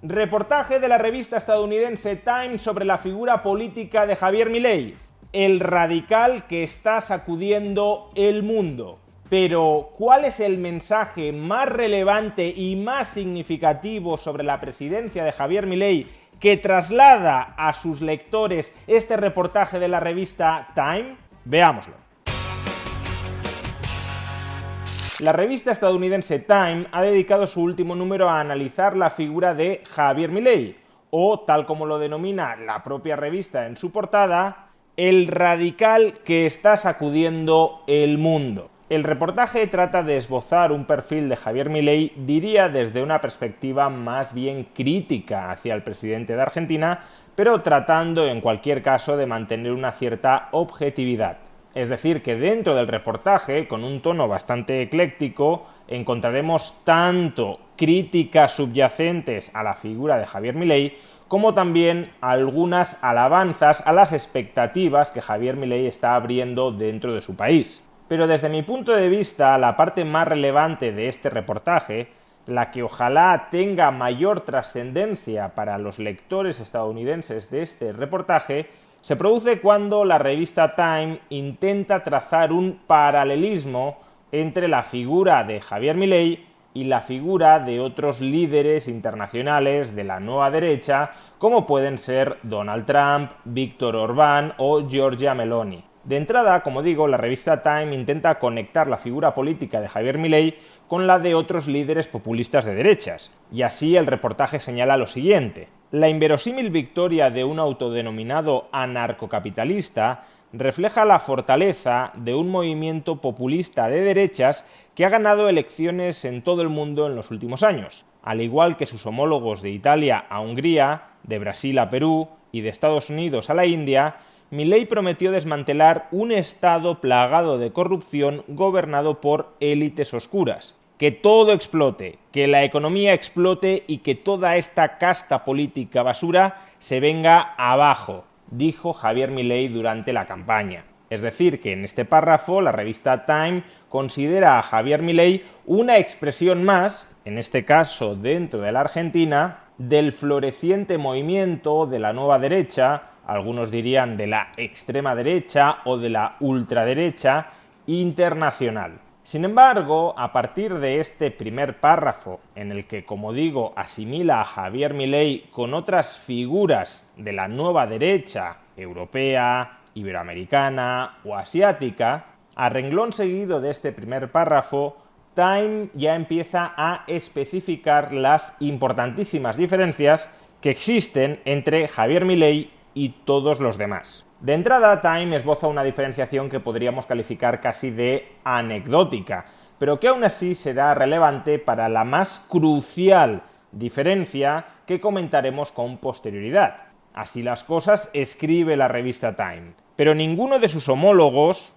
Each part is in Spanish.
Reportaje de la revista estadounidense Time sobre la figura política de Javier Milei, el radical que está sacudiendo el mundo. Pero, ¿cuál es el mensaje más relevante y más significativo sobre la presidencia de Javier Milei que traslada a sus lectores este reportaje de la revista Time? Veámoslo. La revista estadounidense Time ha dedicado su último número a analizar la figura de Javier Milei, o tal como lo denomina la propia revista en su portada, el radical que está sacudiendo el mundo. El reportaje trata de esbozar un perfil de Javier Milei, diría desde una perspectiva más bien crítica hacia el presidente de Argentina, pero tratando en cualquier caso de mantener una cierta objetividad. Es decir, que dentro del reportaje, con un tono bastante ecléctico, encontraremos tanto críticas subyacentes a la figura de Javier Milei, como también algunas alabanzas a las expectativas que Javier Milei está abriendo dentro de su país. Pero desde mi punto de vista, la parte más relevante de este reportaje, la que ojalá tenga mayor trascendencia para los lectores estadounidenses de este reportaje, se produce cuando la revista Time intenta trazar un paralelismo entre la figura de Javier Milei y la figura de otros líderes internacionales de la nueva derecha, como pueden ser Donald Trump, Viktor Orbán o Giorgia Meloni. De entrada, como digo, la revista Time intenta conectar la figura política de Javier Milei con la de otros líderes populistas de derechas, y así el reportaje señala lo siguiente. La inverosímil victoria de un autodenominado anarcocapitalista refleja la fortaleza de un movimiento populista de derechas que ha ganado elecciones en todo el mundo en los últimos años, al igual que sus homólogos de Italia a Hungría, de Brasil a Perú y de Estados Unidos a la India. Milei prometió desmantelar un Estado plagado de corrupción gobernado por élites oscuras. Que todo explote, que la economía explote y que toda esta casta política basura se venga abajo, dijo Javier Milei durante la campaña. Es decir, que en este párrafo la revista Time considera a Javier Milei una expresión más, en este caso dentro de la Argentina, del floreciente movimiento de la nueva derecha, algunos dirían de la extrema derecha o de la ultraderecha internacional. Sin embargo, a partir de este primer párrafo, en el que, como digo, asimila a Javier Milei con otras figuras de la nueva derecha europea, iberoamericana o asiática, a renglón seguido de este primer párrafo, Time ya empieza a especificar las importantísimas diferencias que existen entre Javier Milei y todos los demás. De entrada, Time esboza una diferenciación que podríamos calificar casi de anecdótica, pero que aún así será relevante para la más crucial diferencia que comentaremos con posterioridad. Así las cosas, escribe la revista Time. Pero ninguno de sus homólogos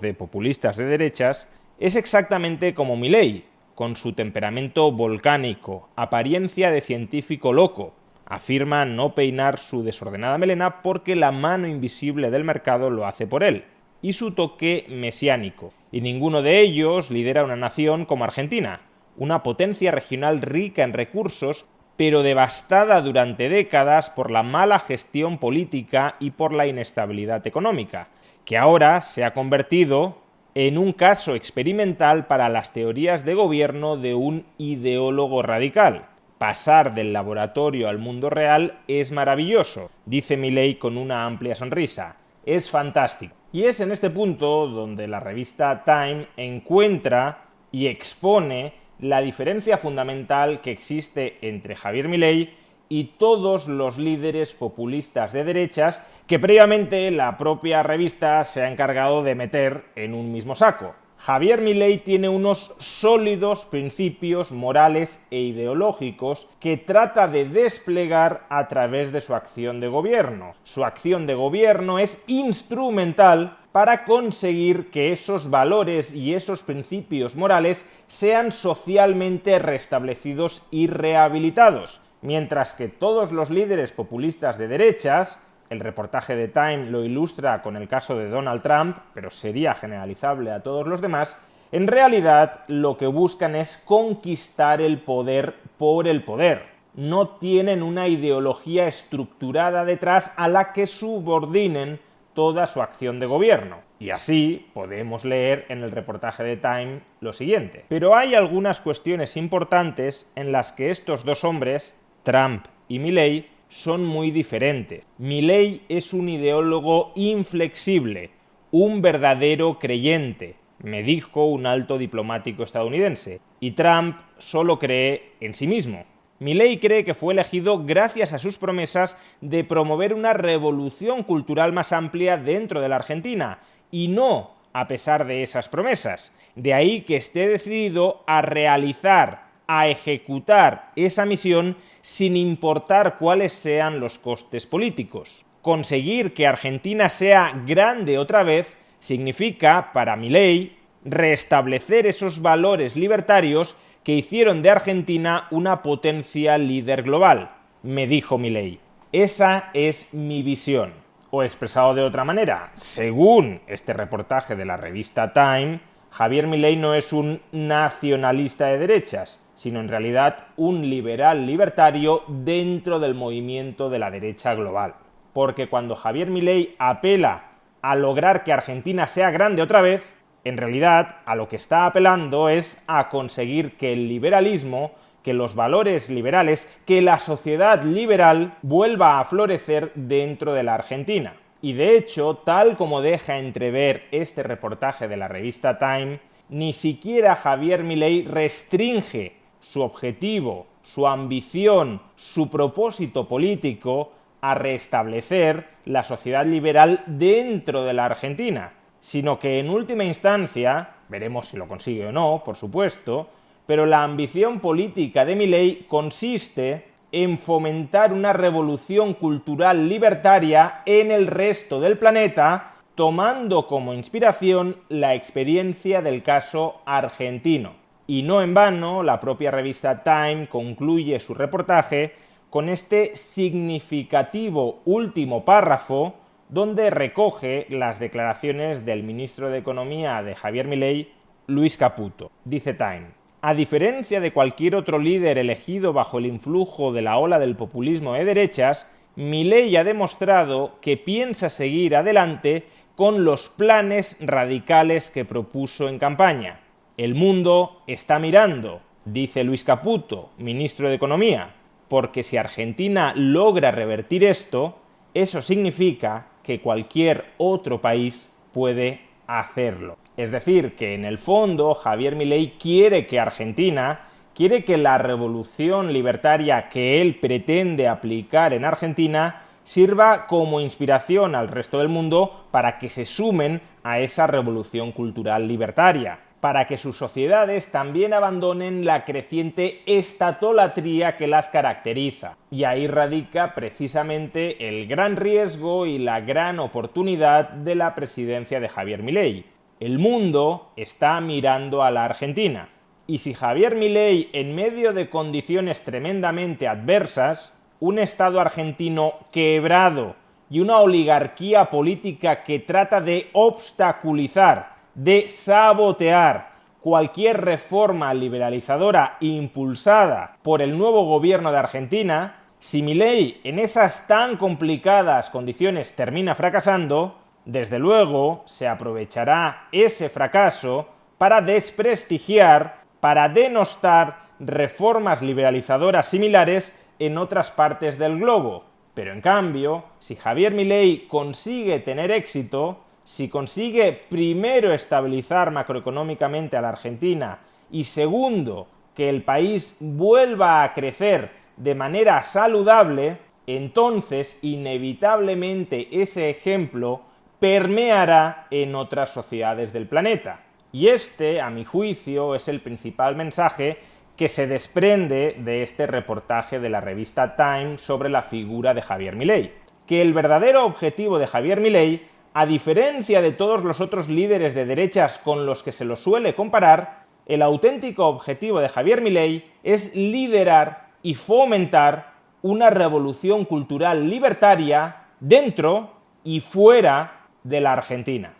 de populistas de derechas, es exactamente como Milei, con su temperamento volcánico, apariencia de científico loco. Afirma no peinar su desordenada melena porque la mano invisible del mercado lo hace por él, y su toque mesiánico. Y ninguno de ellos lidera una nación como Argentina, una potencia regional rica en recursos, pero devastada durante décadas por la mala gestión política y por la inestabilidad económica, que ahora se ha convertido en un caso experimental para las teorías de gobierno de un ideólogo radical. Pasar del laboratorio al mundo real es maravilloso, dice Milei con una amplia sonrisa. Es fantástico. Y es en este punto donde la revista Time encuentra y expone la diferencia fundamental que existe entre Javier Milei y todos los líderes populistas de derechas que previamente la propia revista se ha encargado de meter en un mismo saco. Javier Milei tiene unos sólidos principios morales e ideológicos que trata de desplegar a través de su acción de gobierno. Su acción de gobierno es instrumental para conseguir que esos valores y esos principios morales sean socialmente restablecidos y rehabilitados, mientras que todos los líderes populistas de derechas, el reportaje de Time lo ilustra con el caso de Donald Trump, pero sería generalizable a todos los demás, en realidad lo que buscan es conquistar el poder por el poder. no tienen una ideología estructurada detrás a la que subordinen toda su acción de gobierno. Y así podemos leer en el reportaje de Time lo siguiente. Pero hay algunas cuestiones importantes en las que estos dos hombres, Trump y Milei, son muy diferentes. Milei es un ideólogo inflexible, un verdadero creyente, me dijo un alto diplomático estadounidense, y Trump solo cree en sí mismo. Milei cree que fue elegido gracias a sus promesas de promover una revolución cultural más amplia dentro de la Argentina, y no a pesar de esas promesas. De ahí que esté decidido a realizar, a ejecutar esa misión sin importar cuáles sean los costes políticos. Conseguir que Argentina sea grande otra vez significa, para Milei, restablecer esos valores libertarios que hicieron de Argentina una potencia líder global, me dijo Milei. Esa es mi visión. O expresado de otra manera, según este reportaje de la revista Time, Javier Milei no es un nacionalista de derechas, sino en realidad un liberal libertario dentro del movimiento de la derecha global. Porque cuando Javier Milei apela a lograr que Argentina sea grande otra vez, en realidad a lo que está apelando es a conseguir que el liberalismo, que los valores liberales, que la sociedad liberal vuelva a florecer dentro de la Argentina. Y de hecho, tal como deja entrever este reportaje de la revista Time, ni siquiera Javier Milei restringe su objetivo, su ambición, su propósito político a restablecer la sociedad liberal dentro de la Argentina, sino que en última instancia, veremos si lo consigue o no, por supuesto, pero la ambición política de Milei consiste en fomentar una revolución cultural libertaria en el resto del planeta, tomando como inspiración la experiencia del caso argentino. Y no en vano, la propia revista Time concluye su reportaje con este significativo último párrafo donde recoge las declaraciones del ministro de Economía de Javier Milei, Luis Caputo. Dice Time: a diferencia de cualquier otro líder elegido bajo el influjo de la ola del populismo de derechas, Milei ha demostrado que piensa seguir adelante con los planes radicales que propuso en campaña. El mundo está mirando, dice Luis Caputo, ministro de Economía, porque si Argentina logra revertir esto, eso significa que cualquier otro país puede hacerlo. Es decir, que en el fondo Javier Milei quiere que Argentina, quiere que la revolución libertaria que él pretende aplicar en Argentina sirva como inspiración al resto del mundo para que se sumen a esa revolución cultural libertaria, para que sus sociedades también abandonen la creciente estatolatría que las caracteriza. Y ahí radica precisamente el gran riesgo y la gran oportunidad de la presidencia de Javier Milei. El mundo está mirando a la Argentina. Y si Javier Milei, en medio de condiciones tremendamente adversas, un Estado argentino quebrado y una oligarquía política que trata de obstaculizar, de sabotear cualquier reforma liberalizadora impulsada por el nuevo gobierno de Argentina, si Milei en esas tan complicadas condiciones termina fracasando, desde luego se aprovechará ese fracaso para desprestigiar, para denostar reformas liberalizadoras similares en otras partes del globo. Pero en cambio, si Javier Milei consigue tener éxito, si consigue primero estabilizar macroeconómicamente a la Argentina y segundo, que el país vuelva a crecer de manera saludable, entonces inevitablemente ese ejemplo permeará en otras sociedades del planeta. Y este, a mi juicio, es el principal mensaje que se desprende de este reportaje de la revista Time sobre la figura de Javier Milei. Que el verdadero objetivo de Javier Milei, a diferencia de todos los otros líderes de derechas con los que se lo suele comparar, el auténtico objetivo de Javier Milei es liderar y fomentar una revolución cultural libertaria dentro y fuera de la Argentina.